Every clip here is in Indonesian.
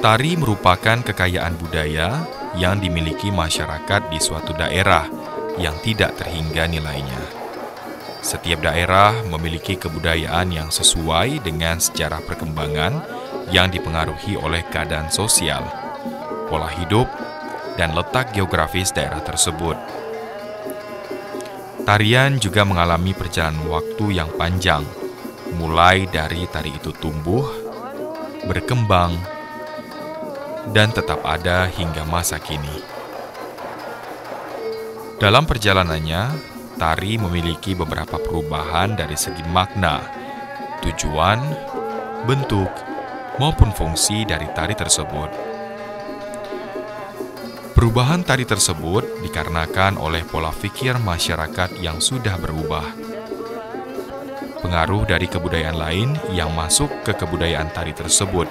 Tari merupakan kekayaan budaya yang dimiliki masyarakat di suatu daerah yang tidak terhingga nilainya. Setiap daerah memiliki kebudayaan yang sesuai dengan sejarah perkembangan yang dipengaruhi oleh keadaan sosial, pola hidup, dan letak geografis daerah tersebut. Tarian juga mengalami perjalanan waktu yang panjang, mulai dari tari itu tumbuh, berkembang, dan tetap ada hingga masa kini. Dalam perjalanannya, tari memiliki beberapa perubahan dari segi makna, tujuan, bentuk, maupun fungsi dari tari tersebut. Perubahan tari tersebut dikarenakan oleh pola pikir masyarakat yang sudah berubah. Pengaruh dari kebudayaan lain yang masuk ke kebudayaan tari tersebut,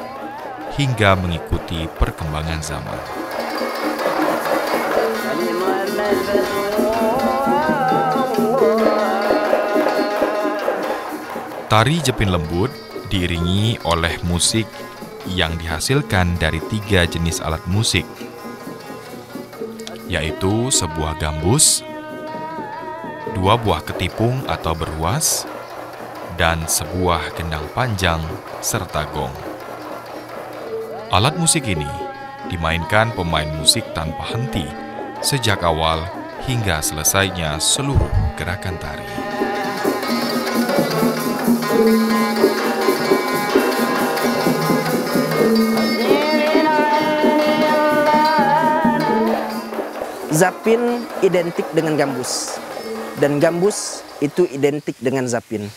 hingga mengikuti perkembangan zaman. Tari Jepin Lembut diiringi oleh musik yang dihasilkan dari 3 jenis alat musik, yaitu sebuah gambus, 2 buah ketipung atau beruas, dan sebuah gendang panjang serta gong. Alat musik ini dimainkan pemain musik tanpa henti sejak awal hingga selesainya seluruh gerakan tari. Zapin identik dengan gambus, dan gambus itu identik dengan zapin.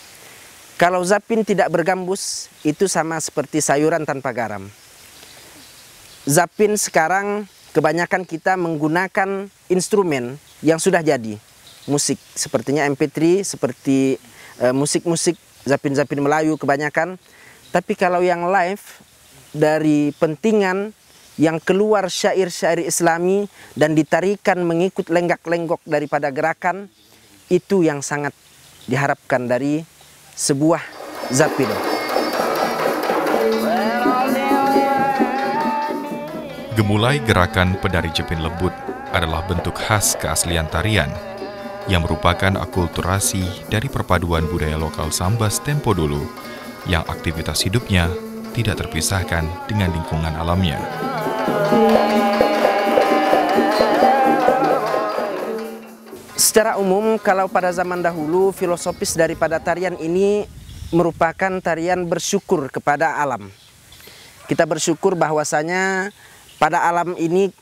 Kalau zapin tidak bergambus, itu sama seperti sayuran tanpa garam. Zapin sekarang kebanyakan kita menggunakan instrumen yang sudah jadi. Musik, sepertinya MP3, seperti musik-musik zapin-zapin Melayu kebanyakan. Tapi kalau yang live, dari pentingan yang keluar syair-syair Islami dan ditarikan mengikut lenggak-lenggok daripada gerakan, itu yang sangat diharapkan dari sebuah zapin. Gemulai gerakan penari Jepin Lembut adalah bentuk khas keaslian tarian yang merupakan akulturasi dari perpaduan budaya lokal Sambas tempo dulu yang aktivitas hidupnya tidak terpisahkan dengan lingkungan alamnya. Secara umum, kalau pada zaman dahulu, filosofis daripada tarian ini merupakan tarian bersyukur kepada alam. Kita bersyukur bahwasanya pada alam ini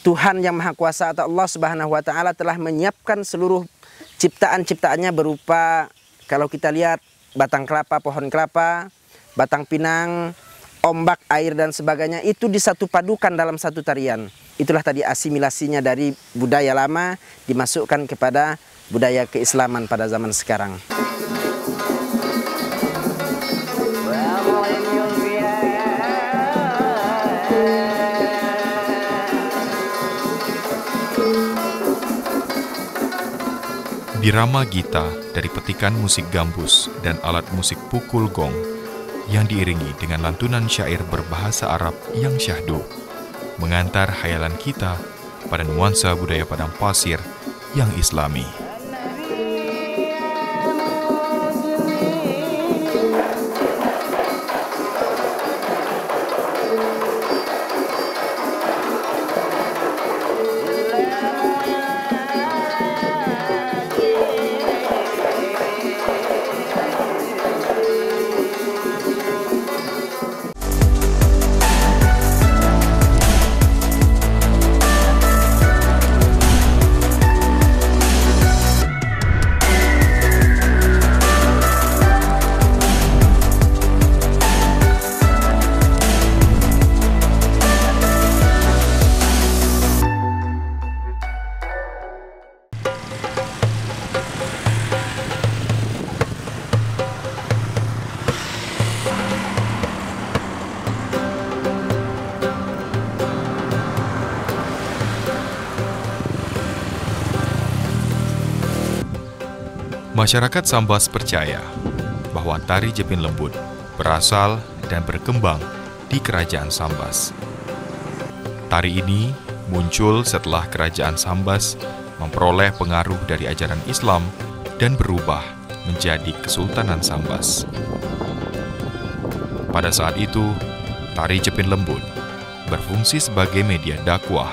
Tuhan yang Maha Kuasa atau Allah Subhanahu wa Ta'ala telah menyiapkan seluruh ciptaan-ciptaannya berupa, kalau kita lihat, batang kelapa, pohon kelapa, batang pinang, ombak, air, dan sebagainya, itu disatu padukan dalam satu tarian. Itulah tadi asimilasinya dari budaya lama dimasukkan kepada budaya keislaman pada zaman sekarang. Birama Gita dari petikan musik gambus dan alat musik pukul gong yang diiringi dengan lantunan syair berbahasa Arab yang syahdu mengantar hayalan kita pada nuansa budaya padang pasir yang Islami. Masyarakat Sambas percaya bahwa tari Jepin Lembut berasal dan berkembang di Kerajaan Sambas. Tari ini muncul setelah Kerajaan Sambas memperoleh pengaruh dari ajaran Islam dan berubah menjadi Kesultanan Sambas. Pada saat itu, tari Jepin Lembut berfungsi sebagai media dakwah,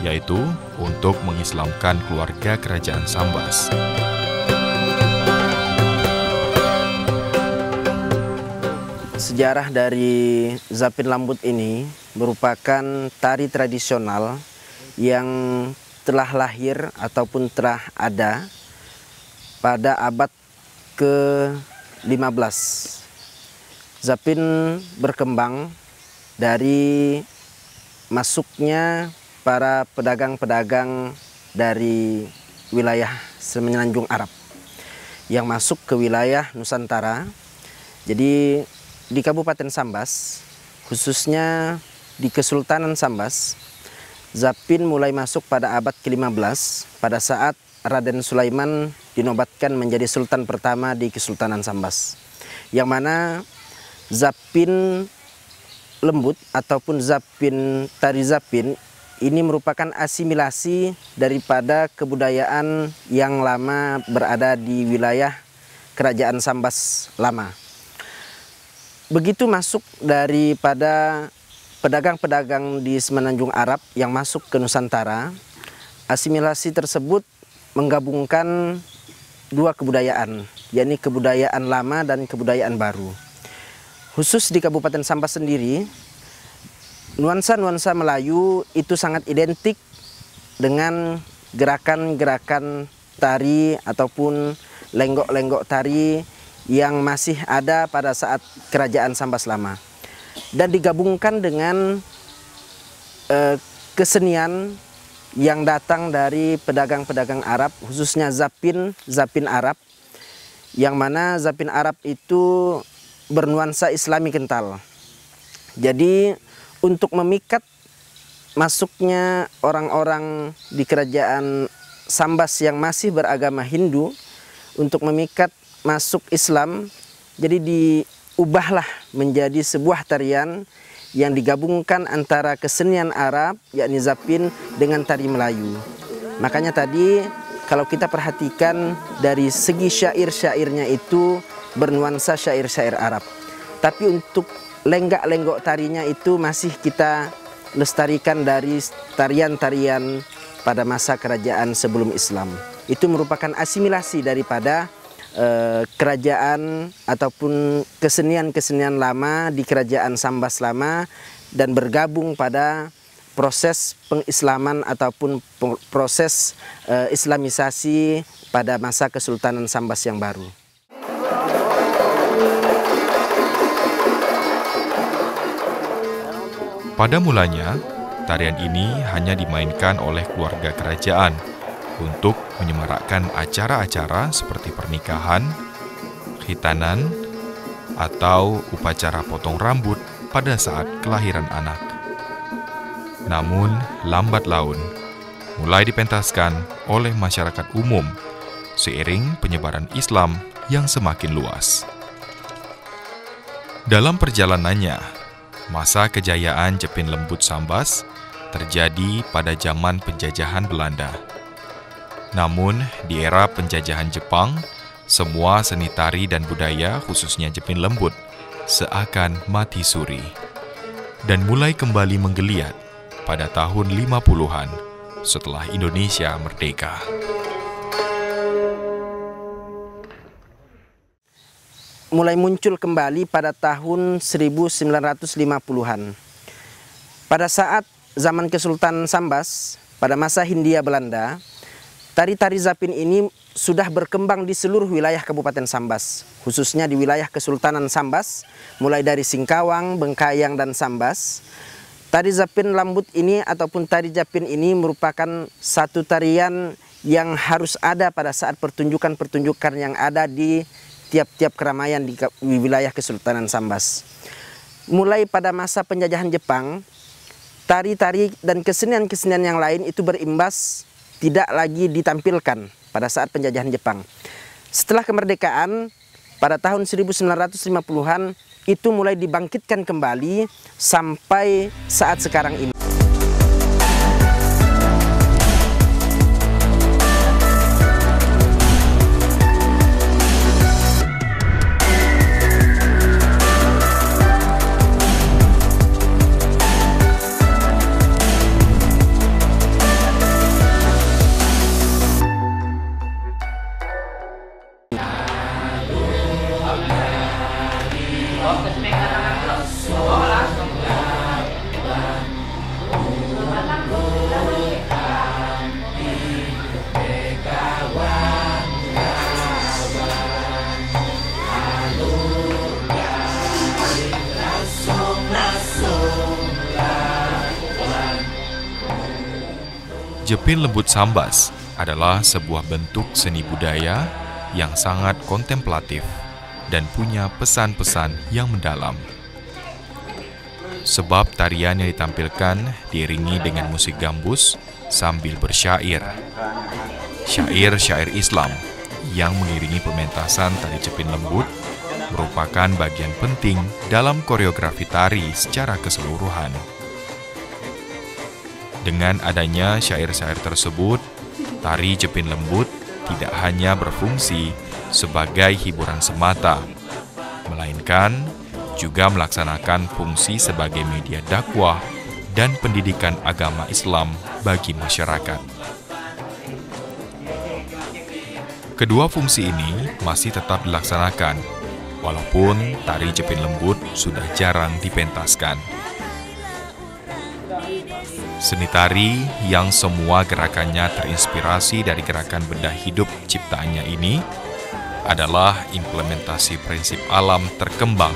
yaitu untuk mengislamkan keluarga Kerajaan Sambas. Sejarah dari Zapin Lembut ini merupakan tari tradisional yang telah lahir ataupun telah ada pada abad ke-15. Zapin berkembang dari masuknya para pedagang-pedagang dari wilayah Semenanjung Arab yang masuk ke wilayah Nusantara. Jadi di Kabupaten Sambas, khususnya di Kesultanan Sambas, Zapin mulai masuk pada abad ke-15 pada saat Raden Sulaiman dinobatkan menjadi Sultan pertama di Kesultanan Sambas. Yang mana Zapin Lembut ataupun tari Zapin ini merupakan asimilasi daripada kebudayaan yang lama berada di wilayah Kerajaan Sambas lama. Begitu masuk daripada pedagang-pedagang di Semenanjung Arab yang masuk ke Nusantara, asimilasi tersebut menggabungkan dua kebudayaan, yakni kebudayaan lama dan kebudayaan baru. Khusus di Kabupaten Sambas sendiri, nuansa-nuansa Melayu itu sangat identik dengan gerakan-gerakan tari ataupun lenggok-lenggok tari yang masih ada pada saat Kerajaan Sambas lama, dan digabungkan dengan kesenian yang datang dari pedagang-pedagang Arab, khususnya Zapin Arab, yang mana Zapin Arab itu bernuansa Islami kental. Jadi untuk memikat masuknya orang-orang di Kerajaan Sambas yang masih beragama Hindu, untuk memikat masuk Islam, jadi diubahlah menjadi sebuah tarian yang digabungkan antara kesenian Arab, yakni Zapin, dengan tari Melayu. Makanya tadi kalau kita perhatikan dari segi syair-syairnya itu bernuansa syair-syair Arab. Tapi untuk lenggak-lenggok tarinya itu masih kita lestarikan dari tarian-tarian pada masa kerajaan sebelum Islam. Itu merupakan asimilasi daripada kerajaan ataupun kesenian-kesenian lama di Kerajaan Sambas lama dan bergabung pada proses pengislaman ataupun proses islamisasi pada masa Kesultanan Sambas yang baru. Pada mulanya, tarian ini hanya dimainkan oleh keluarga kerajaan untuk menyemarakkan acara-acara seperti pernikahan, khitanan, atau upacara potong rambut pada saat kelahiran anak. Namun, lambat laun, mulai dipentaskan oleh masyarakat umum seiring penyebaran Islam yang semakin luas. Dalam perjalanannya, masa kejayaan Jepin Lembut Sambas terjadi pada zaman penjajahan Belanda. Namun, di era penjajahan Jepang, semua seni tari dan budaya, khususnya Jepin Lembut, seakan mati suri dan mulai kembali menggeliat pada tahun 50-an setelah Indonesia merdeka. Mulai muncul kembali pada tahun 1950-an. Pada saat zaman Kesultanan Sambas, pada masa Hindia Belanda, tari-tari Zapin ini sudah berkembang di seluruh wilayah Kabupaten Sambas, khususnya di wilayah Kesultanan Sambas, mulai dari Singkawang, Bengkayang, dan Sambas. Tari Zapin Lembut ini ataupun tari Zapin ini merupakan satu tarian yang harus ada pada saat pertunjukan-pertunjukan yang ada di tiap-tiap keramaian di wilayah Kesultanan Sambas. Mulai pada masa penjajahan Jepang, tari-tari dan kesenian-kesenian yang lain itu berimbas tidak lagi ditampilkan pada saat penjajahan Jepang. Setelah kemerdekaan, pada tahun 1950-an, itu mulai dibangkitkan kembali sampai saat sekarang ini. Jepin Lembut Sambas adalah sebuah bentuk seni budaya yang sangat kontemplatif dan punya pesan-pesan yang mendalam. Sebab tarian yang ditampilkan diiringi dengan musik gambus sambil bersyair. Syair-syair Islam yang mengiringi pementasan tari Jepin Lembut merupakan bagian penting dalam koreografi tari secara keseluruhan. Dengan adanya syair-syair tersebut, tari Jepin Lembut tidak hanya berfungsi sebagai hiburan semata, melainkan juga melaksanakan fungsi sebagai media dakwah dan pendidikan agama Islam bagi masyarakat. Kedua fungsi ini masih tetap dilaksanakan, walaupun tari Jepin Lembut sudah jarang dipentaskan. Seni tari yang semua gerakannya terinspirasi dari gerakan benda hidup ciptaannya ini adalah implementasi prinsip alam terkembang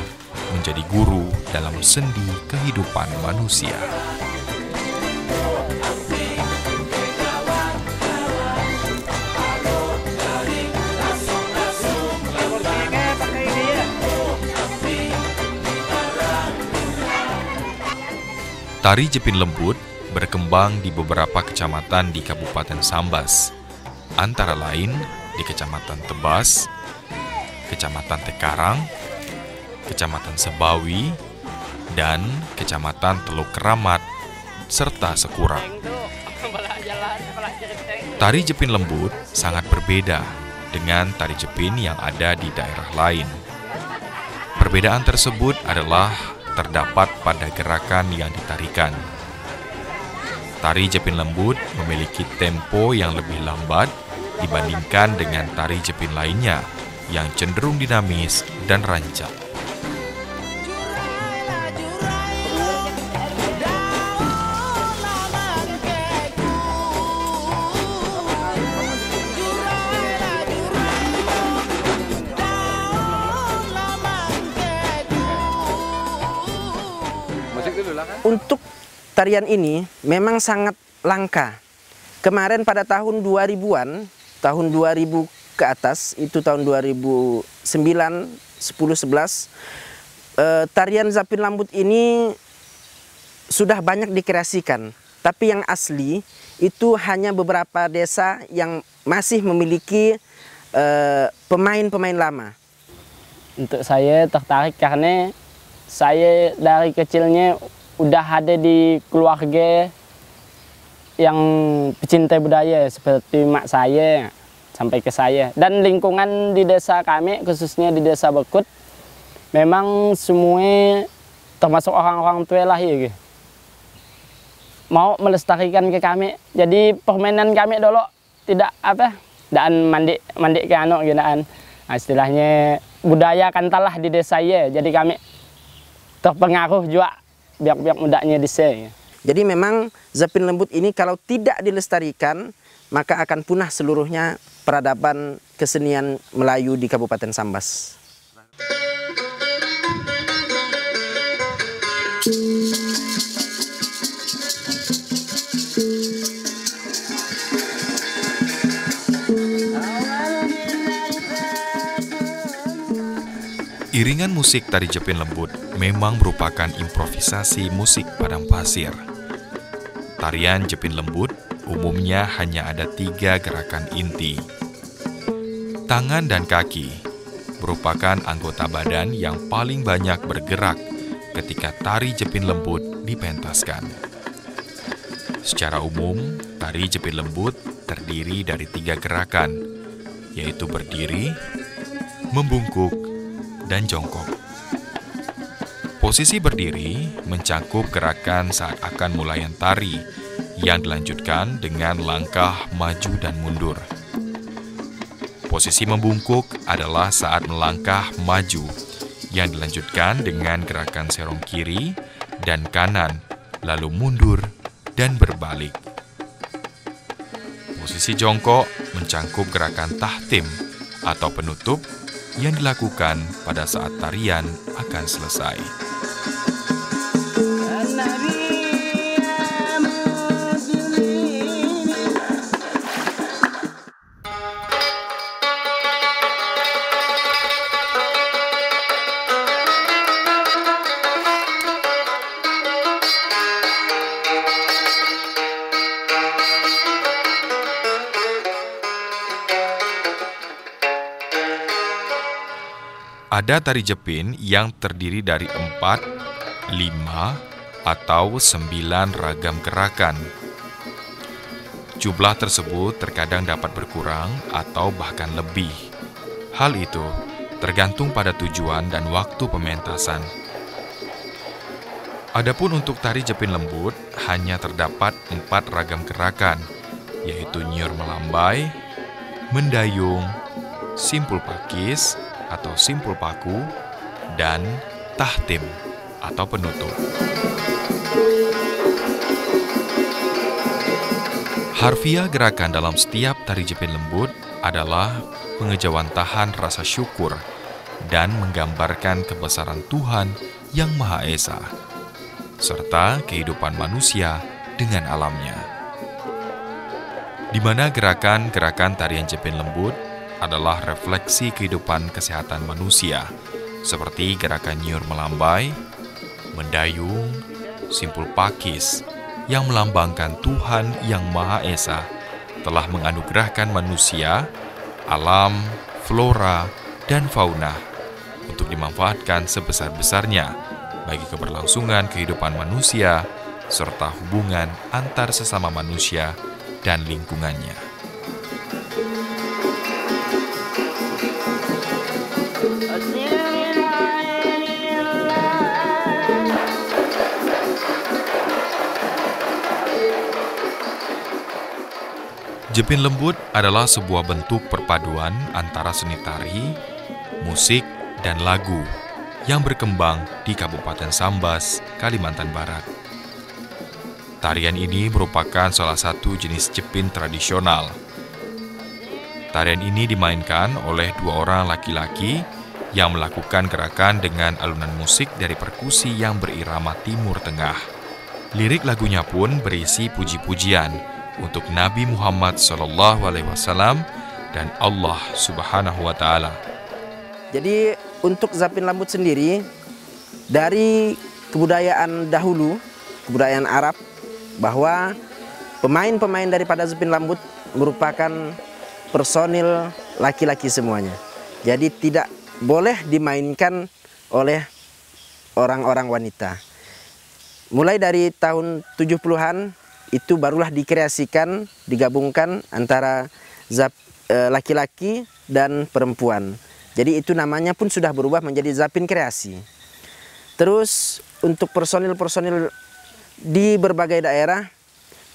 menjadi guru dalam sendi kehidupan manusia. Tari Jepin Lembut berkembang di beberapa kecamatan di Kabupaten Sambas, antara lain di Kecamatan Tebas, Kecamatan Tekarang, Kecamatan Sebawi, dan Kecamatan Teluk Keramat, serta Sekurang. Tari Jepin Lembut sangat berbeda dengan tari Jepin yang ada di daerah lain. Perbedaan tersebut adalah terdapat pada gerakan yang ditarikan. Tari Jepin Lembut memiliki tempo yang lebih lambat dibandingkan dengan tari Jepin lainnya yang cenderung dinamis dan rancak. Untuk tarian ini memang sangat langka. Kemarin pada tahun 2000-an, tahun 2000 ke atas, itu tahun 2009, 10, 11, tarian Jepin Lembut ini sudah banyak dikreasikan. Tapi yang asli itu hanya beberapa desa yang masih memiliki pemain-pemain lama. Untuk saya tertarik karena saya dari kecilnya udah ada di keluarga yang pecinta budaya seperti mak saya sampai ke saya. Dan lingkungan di desa kami, khususnya di desa Bekut, memang semua termasuk orang-orang tua lah ya, mau melestarikan ke kami. Jadi permainan kami dulu tidak daan mandi ke anak ginaan. Nah, istilahnya budaya kantalah di desa ya. Jadi kami terpengaruh juga biak-biak mudanya di sini. Jadi memang Jepin Lembut ini kalau tidak dilestarikan, maka akan punah seluruhnya peradaban kesenian Melayu di Kabupaten Sambas. Iringan musik tari Jepin Lembut memang merupakan improvisasi musik padang pasir. Tarian Jepin Lembut umumnya hanya ada 3 gerakan inti. Tangan dan kaki merupakan anggota badan yang paling banyak bergerak ketika tari jepin lembut dipentaskan. Secara umum, tari jepin lembut terdiri dari 3 gerakan, yaitu berdiri, membungkuk, dan jongkok. Posisi berdiri mencakup gerakan saat akan mulaian tari yang dilanjutkan dengan langkah maju dan mundur. Posisi membungkuk adalah saat melangkah maju yang dilanjutkan dengan gerakan serong kiri dan kanan, lalu mundur dan berbalik. Posisi jongkok mencakup gerakan tahtim atau penutup yang dilakukan pada saat tarian akan selesai. Ada tari jepin yang terdiri dari 4, 5, atau 9 ragam gerakan. Jumlah tersebut terkadang dapat berkurang atau bahkan lebih. Hal itu tergantung pada tujuan dan waktu pementasan. Adapun untuk tari jepin lembut hanya terdapat 4 ragam gerakan, yaitu nyur melambai, mendayung, simpul pakis atau simpul paku, dan tahtim atau penutup. Harfiah gerakan dalam setiap tari jepin lembut adalah pengejawantahan rasa syukur dan menggambarkan kebesaran Tuhan yang Maha Esa, serta kehidupan manusia dengan alamnya. Di mana gerakan-gerakan tarian jepin lembut adalah refleksi kehidupan kesehatan manusia, seperti gerakan nyur melambai, mendayung, simpul pakis, yang melambangkan Tuhan yang Maha Esa telah menganugerahkan manusia, alam, flora, dan fauna untuk dimanfaatkan sebesar-besarnya bagi keberlangsungan kehidupan manusia serta hubungan antar sesama manusia dan lingkungannya. Jepin lembut adalah sebuah bentuk perpaduan antara seni tari, musik, dan lagu yang berkembang di Kabupaten Sambas, Kalimantan Barat. Tarian ini merupakan salah satu jenis jepin tradisional. Tarian ini dimainkan oleh 2 orang laki-laki yang melakukan gerakan dengan alunan musik dari perkusi yang berirama Timur Tengah. Lirik lagunya pun berisi puji-pujian untuk Nabi Muhammad SAW dan Allah Subhanahu wa Ta'ala. Jadi untuk Zapin Lembut sendiri, dari kebudayaan dahulu, kebudayaan Arab, bahwa pemain-pemain daripada Zapin Lembut merupakan personil laki-laki semuanya. Jadi tidak boleh dimainkan oleh orang-orang wanita. Mulai dari tahun 70-an, itu barulah dikreasikan, digabungkan antara laki-laki dan perempuan. Jadi itu namanya pun sudah berubah menjadi Zapin kreasi. Terus untuk personil-personil di berbagai daerah,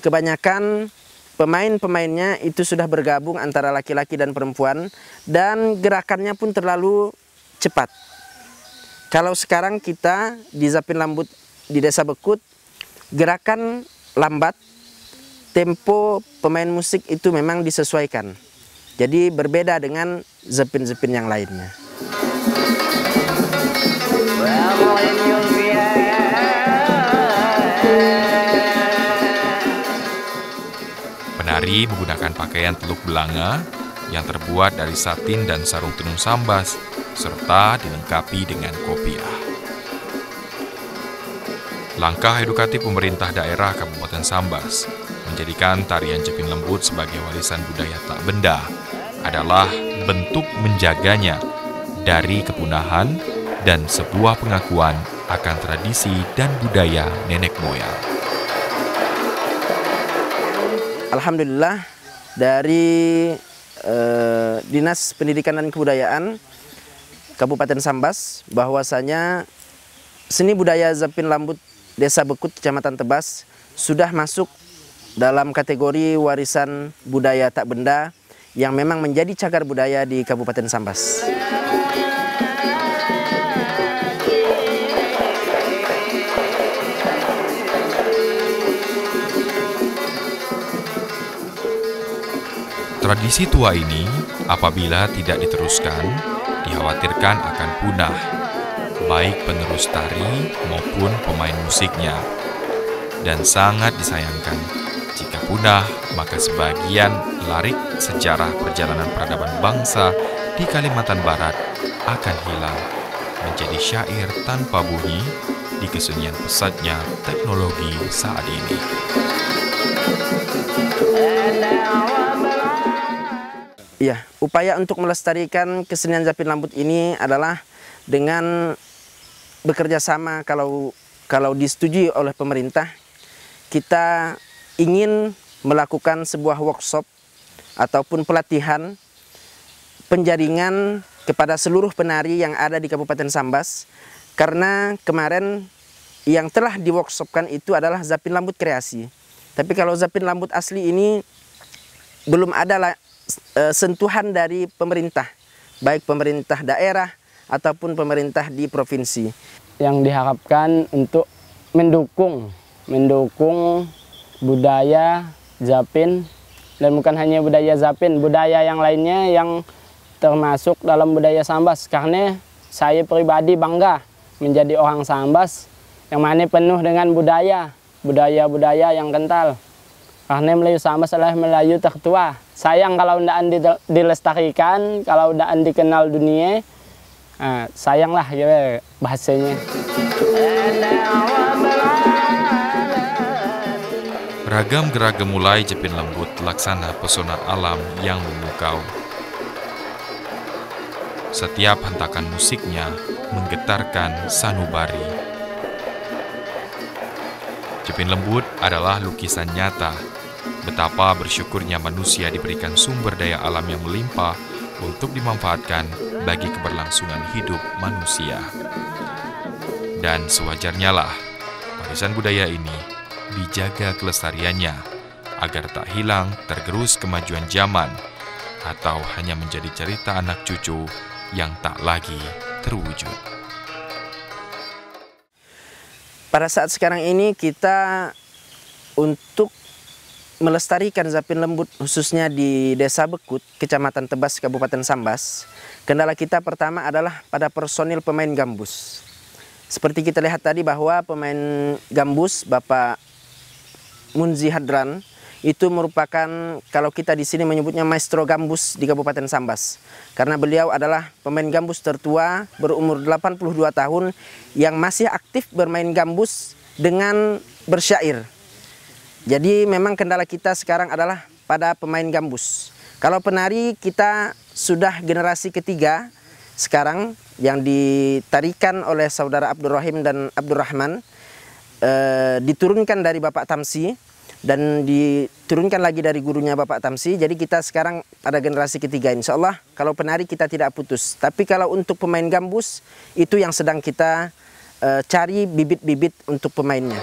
kebanyakan pemain-pemainnya itu sudah bergabung antara laki-laki dan perempuan, dan gerakannya pun terlalu cepat. Kalau sekarang kita di Zapin Lembut di Desa Bekut, gerakan lambat, tempo pemain musik itu memang disesuaikan. Jadi berbeda dengan Zapin-Zapin yang lainnya. Penari menggunakan pakaian teluk belanga yang terbuat dari satin dan sarung tenun sambas, serta dilengkapi dengan kopiah. Langkah edukatif pemerintah daerah Kabupaten Sambas menjadikan tarian Jepin Lembut sebagai warisan budaya tak benda adalah bentuk menjaganya dari kepunahan dan sebuah pengakuan akan tradisi dan budaya nenek moyang. Alhamdulillah, dari Dinas Pendidikan dan Kebudayaan Kabupaten Sambas bahwasanya seni budaya Zapin Lambut Desa Bekut Kecamatan Tebas sudah masuk dalam kategori warisan budaya tak benda yang memang menjadi cagar budaya di Kabupaten Sambas. Tradisi tua ini, apabila tidak diteruskan, dikhawatirkan akan punah, baik penerus tari maupun pemain musiknya. Dan sangat disayangkan, jika punah, maka sebagian larik sejarah perjalanan peradaban bangsa di Kalimantan Barat akan hilang, menjadi syair tanpa bunyi di kesenian pesatnya teknologi saat ini. Ya, upaya untuk melestarikan kesenian Zapin Lambut ini adalah dengan bekerja sama. Kalau disetujui oleh pemerintah, kita ingin melakukan sebuah workshop ataupun pelatihan penjaringan kepada seluruh penari yang ada di Kabupaten Sambas, karena kemarin yang telah di-workshopkan itu adalah Zapin Lambut kreasi. Tapi kalau Zapin Lambut asli ini belum ada sentuhan dari pemerintah, baik pemerintah daerah ataupun pemerintah di provinsi. Yang diharapkan untuk mendukung budaya Zapin, dan bukan hanya budaya Zapin, budaya yang lainnya yang termasuk dalam budaya Sambas. Karena saya pribadi bangga menjadi orang Sambas yang mana penuh dengan budaya yang kental. Karena Melayu Sambas adalah Melayu tertua. Sayang kalau tidak dilestarikan, kalau tidak dikenal dunia, sayanglah ya bahasanya. Ragam gerak gemulai Zapin Lembut laksana pesona alam yang memukau. Setiap hentakan musiknya menggetarkan sanubari. Zapin Lembut adalah lukisan nyata betapa bersyukurnya manusia diberikan sumber daya alam yang melimpah untuk dimanfaatkan bagi keberlangsungan hidup manusia. Dan sewajarnya lah warisan budaya ini dijaga kelestariannya agar tak hilang tergerus kemajuan zaman atau hanya menjadi cerita anak cucu yang tak lagi terwujud. Pada saat sekarang ini kita untuk melestarikan Zapin Lembut khususnya di Desa Bekut, Kecamatan Tebas, Kabupaten Sambas, kendala kita pertama adalah pada personil pemain gambus. Seperti kita lihat tadi bahwa pemain gambus Bapak Munzi Hadran itu merupakan, kalau kita di sini menyebutnya maestro gambus di Kabupaten Sambas. Karena beliau adalah pemain gambus tertua berumur 82 tahun yang masih aktif bermain gambus dengan bersyair. Jadi memang kendala kita sekarang adalah pada pemain gambus. Kalau penari kita sudah generasi ketiga sekarang yang ditarikan oleh saudara Abdurrahim dan Abdurrahman, diturunkan dari Bapak Tamsi dan diturunkan lagi dari gurunya Bapak Tamsi. Jadi kita sekarang pada generasi ketiga, insya Allah kalau penari kita tidak putus. Tapi kalau untuk pemain gambus itu yang sedang kita cari bibit-bibit untuk pemainnya.